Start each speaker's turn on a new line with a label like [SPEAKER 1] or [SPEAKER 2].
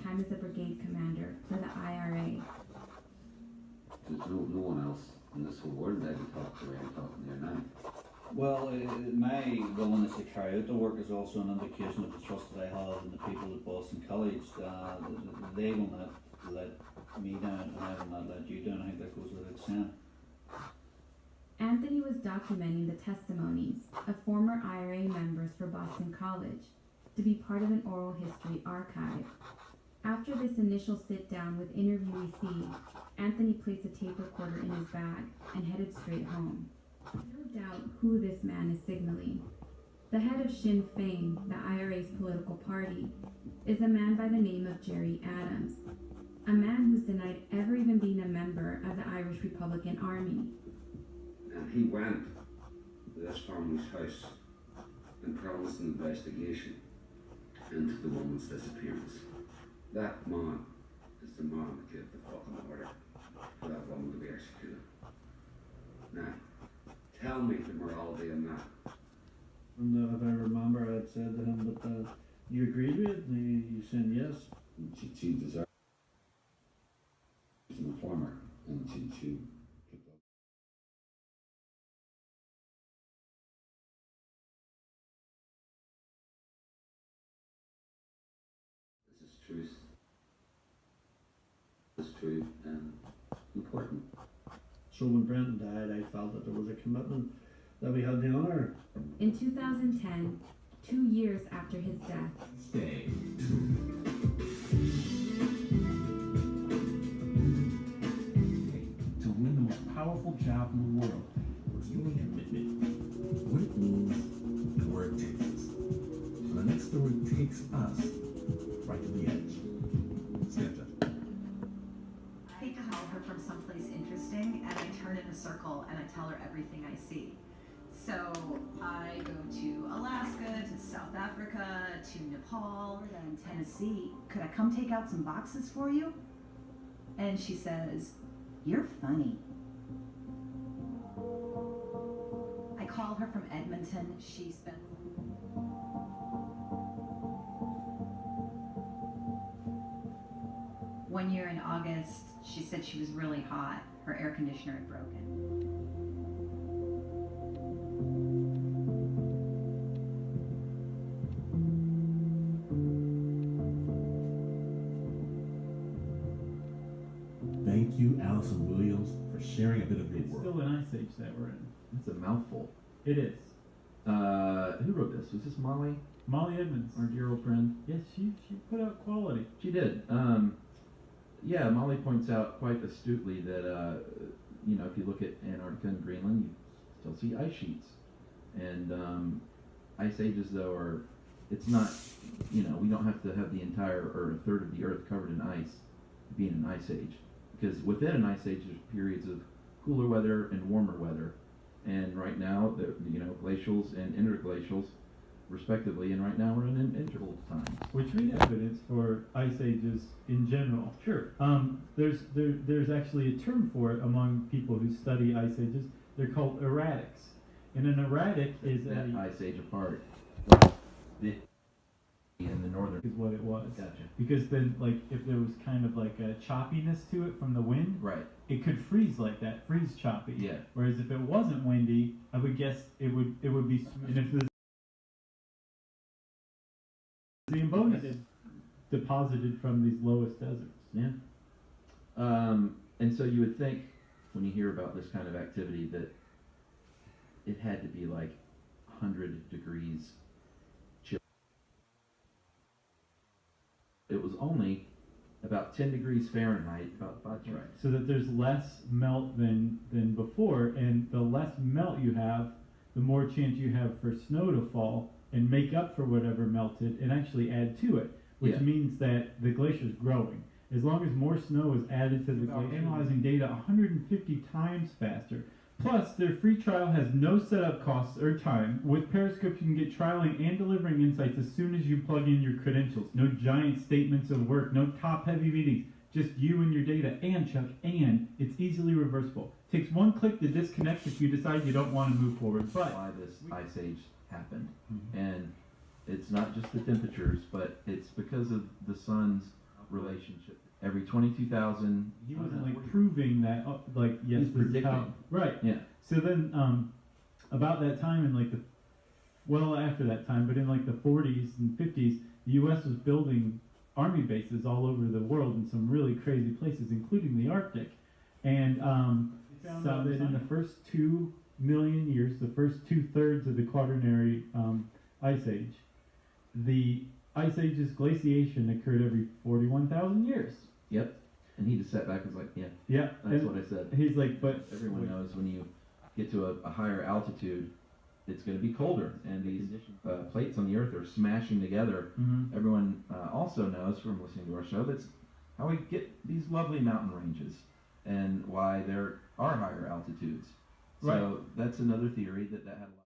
[SPEAKER 1] time as a brigade commander for the IRA.
[SPEAKER 2] There's no one else in this whole world that can talk the way I'm talking here now.
[SPEAKER 3] Well, my willingness to carry out the work is also an indication of the trust that I have in the people at Boston College. They will not let me down, and I will not let you down. I think that goes without saying.
[SPEAKER 1] Anthony was documenting the testimonies of former IRA members for Boston College to be part of an oral history archive. After this initial sit-down with interviewee C, Anthony placed a tape recorder in his bag and headed straight home. No doubt who this man is signaling. The head of Sinn Féin, the IRA's political party, is a man by the name of Gerry Adams, a man who's denied ever even being a member of the Irish Republican Army.
[SPEAKER 2] And he went to this family's house and promised an investigation into the woman's disappearance. That man is the man that gave the fucking order for that woman to be executed. Now, tell me the morality in that.
[SPEAKER 3] And if I remember, I'd said to him that you agreed with it, and you said yes.
[SPEAKER 2] She deserves. She's an informer, and she This is truth. It's true and important.
[SPEAKER 3] So when Brenton died, I felt that there was a commitment that we had to honour.
[SPEAKER 1] In 2010, 2 years after his death,
[SPEAKER 4] Stay. To win the most powerful job in the world was your commitment, what it means, and where it takes us. So the next story takes us right to the edge. Skepta.
[SPEAKER 5] I hate to call her from someplace interesting, and I turn in a circle and I tell her everything I see. So I go to Alaska, to South Africa, to Nepal, and Tennessee. Could I come take out some boxes for you? And she says, "You're funny." I call her from Edmonton. She spends one year in August. She said she was really hot. Her air conditioner had broken.
[SPEAKER 4] Thank you, Allison Williams, for sharing a bit of your
[SPEAKER 6] It's
[SPEAKER 4] work.
[SPEAKER 6] still an ice age that we're in.
[SPEAKER 7] It's a mouthful.
[SPEAKER 6] It is.
[SPEAKER 7] Who wrote this? Was this Molly,
[SPEAKER 6] Molly Edmonds.
[SPEAKER 7] our dear old friend?
[SPEAKER 6] Yes, she put out quality.
[SPEAKER 7] She did. Yeah, Molly points out quite astutely that, if you look at Antarctica and Greenland, you still see ice sheets. And ice ages, though, it's not, we don't have to have the entire, or a third of the Earth covered in ice to be in an ice age. Because within an ice age, there's periods of cooler weather and warmer weather. And right now, glacials and interglacials, respectively, and right now we're in an interval time.
[SPEAKER 6] Which we have evidence for ice ages in general.
[SPEAKER 7] Sure.
[SPEAKER 6] There's actually a term for it among people who study ice ages. They're called erratics. And an erratic is
[SPEAKER 7] That ice age apart. In the northern.
[SPEAKER 6] is what it was.
[SPEAKER 7] Gotcha.
[SPEAKER 6] Because then, like, if there was kind of like a choppiness to it from the wind,
[SPEAKER 7] Right.
[SPEAKER 6] it could freeze like that, freeze choppy.
[SPEAKER 7] Yeah.
[SPEAKER 6] Whereas if it wasn't windy, I would guess it would be smooth. And if there's the bonus deposited from these lowest deserts.
[SPEAKER 7] Yeah. And so you would think, when you hear about this kind of activity, that it had to be like 100 degrees chill. It was only about 10 degrees Fahrenheit, about that's right.
[SPEAKER 6] So that there's less melt than before, and the less melt you have, the more chance you have for snow to fall and make up for whatever melted and actually add to it, which
[SPEAKER 7] Yeah.
[SPEAKER 6] means that the glacier's growing. As long as more snow is added to the glacier, analyzing data 150 times faster. Plus, their free trial has no setup costs or time. With Periscope, you can get trialing and delivering insights as soon as you plug in your credentials. No giant statements of work, no top-heavy meetings, just you and your data. And, Chuck, and it's easily reversible. Takes one click to disconnect if you decide you don't want to move forward. But
[SPEAKER 7] Why this ice age happened. And it's not just the temperatures, but it's because of the sun's relationship. Every 22,000.
[SPEAKER 6] He wasn't like proving that, like, yes,
[SPEAKER 7] He's
[SPEAKER 6] this is how,
[SPEAKER 7] predicting.
[SPEAKER 6] right.
[SPEAKER 7] Yeah.
[SPEAKER 6] So then, about that time in like after that time, but in like the 40s and 50s, the U.S. was building army bases all over the world in some really crazy places, including the Arctic. And found out that in the first 2 million years, the first 2/3 of the Quaternary Ice Age, the Ice Age's glaciation occurred every 41,000 years.
[SPEAKER 7] Yep. And he just sat back and was like, yeah,
[SPEAKER 6] Yeah,
[SPEAKER 7] that's
[SPEAKER 6] and
[SPEAKER 7] what I said.
[SPEAKER 6] he's like, but
[SPEAKER 7] Everyone knows when you get to a higher altitude, it's going to be colder, and these plates on the Earth are smashing together.
[SPEAKER 6] Mhm.
[SPEAKER 7] Everyone also knows from listening to our show that's how we get these lovely mountain ranges and why there are higher altitudes. So that's another theory that had a lot.